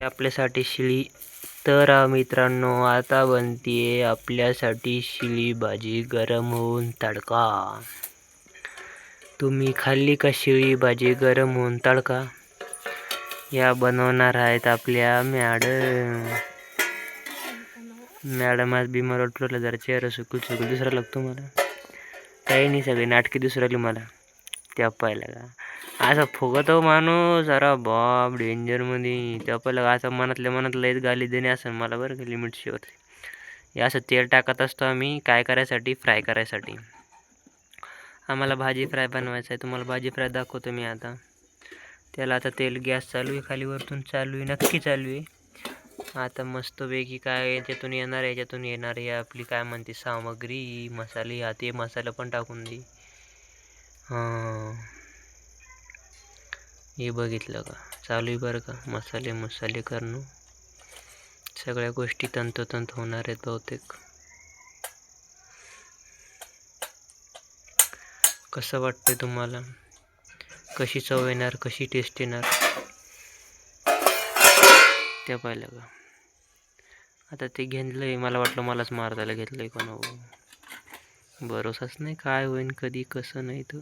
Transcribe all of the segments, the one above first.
आपल्यासाठी शिळी. तर मित्रांनो, आता बनतीये आपल्यासाठी शिळी भाजी गरम होऊन तडका. तुम्ही खाल्ली का शिळी भाजी गरम होऊन तडका? या बनवणार आहेत आपल्या मॅडम आज बिमार वाटलं, जरा चेहरा सुकूल दुसरा लागतो मला. काही नाही, सगळे नाटके दुसराली मला त्या पाहिलं का असं फुगतो माणूस. अरे बाप, डेंजरमध्ये त्या पहिलं असं मनातल्या मनात लयच गाली देणे असं मला बरं का लिमिट शिवत. हे असं तेल टाकत असतो आम्ही काय करायसाठी, फ्राय करायसाठी. आम्हाला भाजी फ्राय बनवायचं आहे. तुम्हाला भाजी फ्राय दाखवतो मी आता. त्याला आता तेल गॅस चालू आहे, खाली वरतून चालू आहे, नक्की चालू आहे. आता मस्तपैकी काय याच्यातून येणार आहे आपली काय म्हणते सामग्री, मसाले. हा ते मसाला पण टाकून दे. हां, हे बघितलं का, चालू आहे बरं का मसाले करणं. सगळ्या गोष्टी तंतोतंत होणार आहेत बहुतेक. कसं वाटतंय तुम्हाला? कशी चव येणार, कशी टेस्ट येणार त्या पाहिलं का. आता ते घेतलंय, मला वाटलं मलाच मारतायला घेतलंय कोण. भरोसाच नाही काय होईन कधी कसं नाही. तर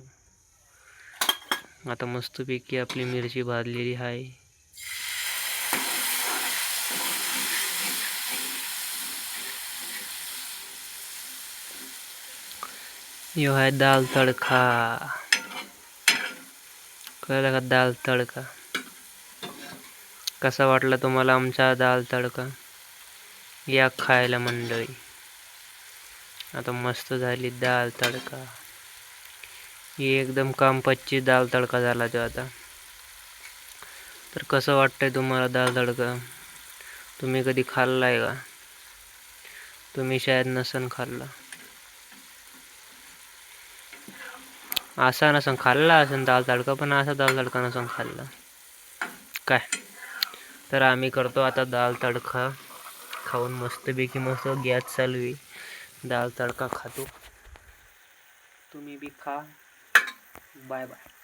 आता मस्तपैकी आपली मिरची भाजलेली आहे. यो है दाल तड़का. कळलं का, दाल तडका. कसा वाटला तुम्हाला आमचा दाल तडका? या खायला मंडळी. आता मस्त झाली दाल तडका. ही एकदम कामपच्ची दाल तडका झाला तो आता. तर कसं वाटतंय तुम्हाला दाल तडका? तुम्ही कधी खाल्लाय का? तुम्ही शायद नसन खाल्ला. असा नसन खाल्ला असन दाल तडका, पण असा दाल तडका नसन खाल्ला काय. तर आम्ही करतो आता दाल तडका खाऊन मस्तपैकी. मस्त गॅस चालू आहे, दाल तडका खातो. तुम्ही बी खा. Bye bye.